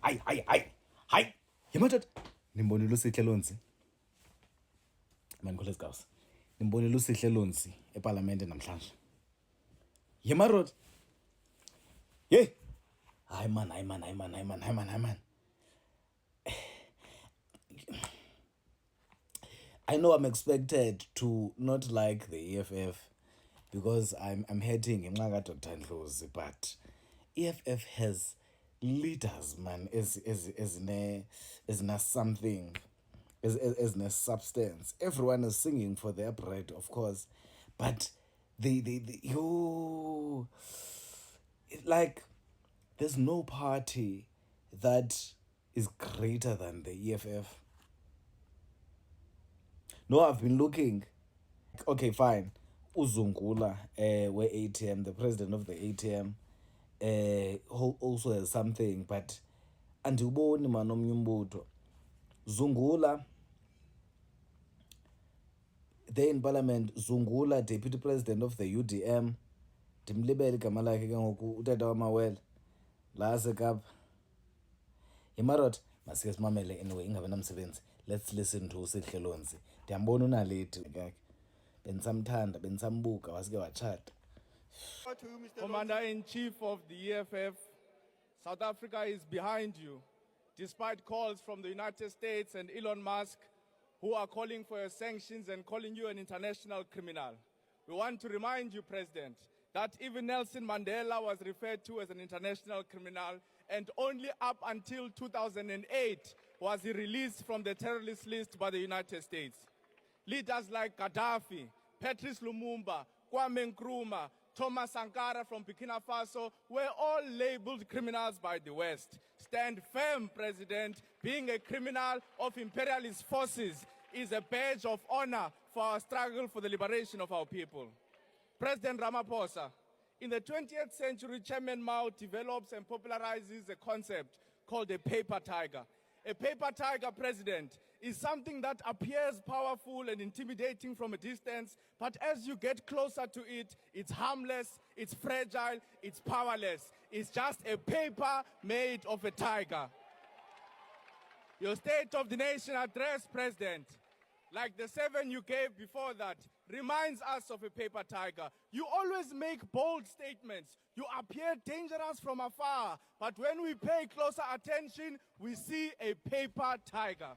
Hayi. Yemadoda. Nimbonile uSihle Lonzi. Man Kholes Gauss. Nimbonile uSihle Lonzi eParliament namhlanje. Yemarod. Hey. Hayi man. I know I'm expected to not like the EFF because I'm hating ngenxa Dr. Ndlozi, but EFF has leaders, man, as something, as a substance. Everyone is singing for their bread, of course, but like there's no party that is greater than the EFF. No, I've been looking. Okay, fine. Uzungula, where ATM, the president of the ATM, also has something, but andiboni manomnye umbutho. Zungula, there in Parliament, Zungula, deputy president of the UDM, ndimlibele igama lakhe ke ngoku utata wamawele la asekapa. Yemarot, masike simamele anyway, ingabe namsebenzi. Let's listen to Sihle Lonzi. Ndiyambona unaleti kakhe. Bensamthanda, bensambuka, wasike wachata. Commander-in-Chief of the EFF, South Africa is behind you, despite calls from the United States and Elon Musk, who are calling for your sanctions and calling you an international criminal. We want to remind you, President, that even Nelson Mandela was referred to as an international criminal, and only up until 2008 was he released from the terrorist list by the United States. Leaders like Gaddafi, Patrice Lumumba, Kwame Nkrumah, Thomas Sankara from Burkina Faso were all labeled criminals by the West. Stand firm, President. Being a criminal of imperialist forces is a badge of honor for our struggle for the liberation of our people. President Ramaphosa, in the 20th century, Chairman Mao develops and popularizes a concept called a paper tiger. A paper tiger, President, is something that appears powerful and intimidating from a distance, but as you get closer to it, it's harmless, it's fragile, it's powerless. It's just a paper made of a tiger. Your State of the Nation address, President, like the 7 you gave before that, reminds us of a paper tiger. You always make bold statements. You appear dangerous from afar, but when we pay closer attention, we see a paper tiger.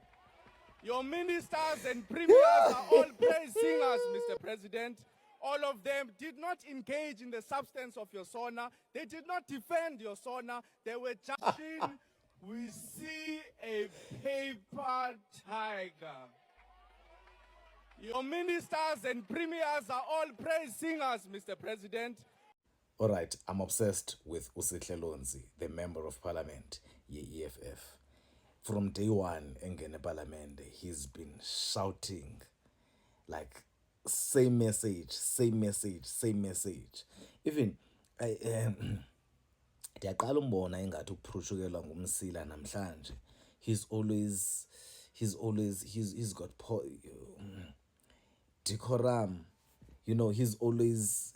Your ministers and premiers are all praise singers, Mr. President. All of them did not engage in the substance of your SONA. They did not defend your SONA. They were judging. We see a paper tiger. Your ministers and premiers are all praise singers, Mr. President. All right, I'm obsessed with Sihle Lonzi, the member of parliament, EFF. From day one, in Parliament, he's been shouting like same message. Even ndiyaqala umbona ingathi uphrushukelwa ngumsila namhlanje. He's got decorum. You know, he's always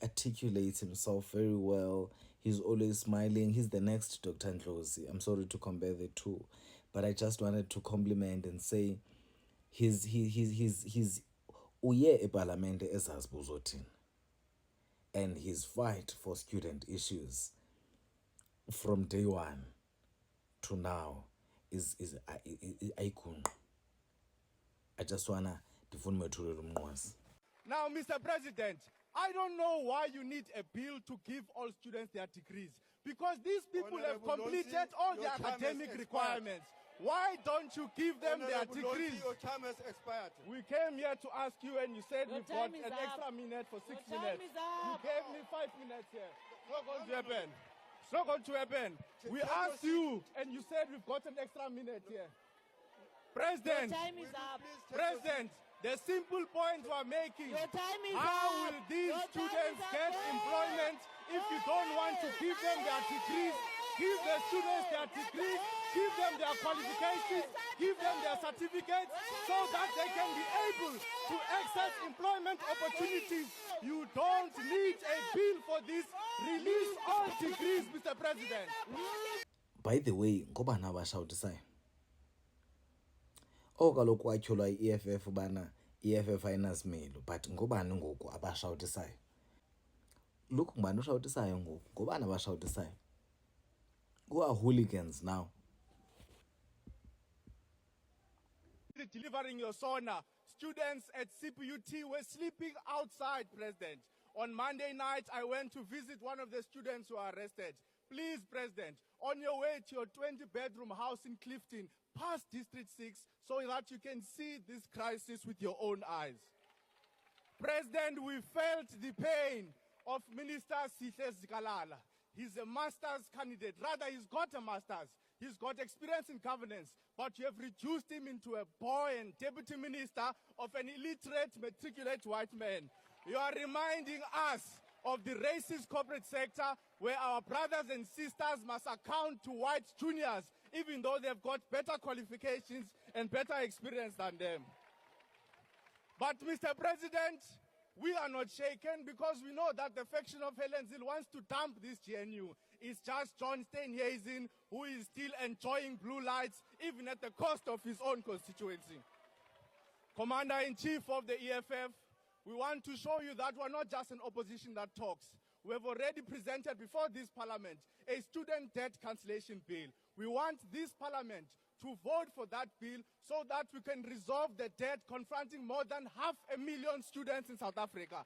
articulates himself very well. He's always smiling. He's the next Dr. Ndlozi. I'm sorry to compare the two, but I just wanted to compliment and say he's uye eParlamente ezazi uzothini, and his fight for student issues from day one to now is icon. I just wanna defend my umnqwazi. Now, Mr. President, I don't know why you need a bill to give all students their degrees, because these people have completed all their academic requirements. Why don't you give them their degrees? Your time has expired. We came here to ask you, and you said we've got an extra minute for 6 minutes. You gave me 5 minutes here. It's not going to happen. It's not going to happen. We asked you, and you said we've got an extra minute here. President, President, the simple point we're making, how will these students get employment if you don't want to give them their degrees? Give the students their degrees, give them their qualifications, give them their certificates so that they can be able to access employment opportunities. You don't need a bill for this. Release all degrees, Mr. President. By the way, ngobani abashawutisayo? Kaloku kwatyholwa i-EFF ubana i-EFF ayinasimilo, but ngobani ngoku abashawutisayo? Look, ngubani ushawutisayo ngoku? Ngobani abashawutisayo? Who are hooligans now? Delivering your sauna, students at CPUT were sleeping outside, President. On Monday night, I went to visit one of the students who are arrested. Please, President, on your way to your 20-bedroom house in Clifton, pass District 6 so that you can see this crisis with your own eyes. President, we felt the pain of Minister Sihle Lonzi. He's a master's candidate. Rather, he's got a master's. He's got experience in governance, but you have reduced him into a boy and deputy minister of an illiterate, matriculate white man. You are reminding us of the racist corporate sector where our brothers and sisters must account to white juniors, even though they've got better qualifications and better experience than them. But, Mr. President, we are not shaken because we know that the faction of Sihle Lonzi wants to dump this GNU. It's just John Steenhuisen who is still enjoying blue lights even at the cost of his own constituency. Commander-in-Chief of the EFF, we want to show you that we're not just an opposition that talks. We have already presented before this parliament a student debt cancellation bill. We want this parliament to vote for that bill so that we can resolve the debt confronting more than 500,000 students in South Africa.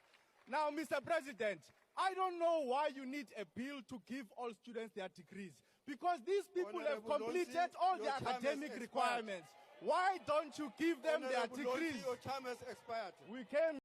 Now, Mr. President, I don't know why you need a bill to give all students their degrees, because these people have completed all their academic requirements. Why don't you give them their degrees? Your time has expired. We came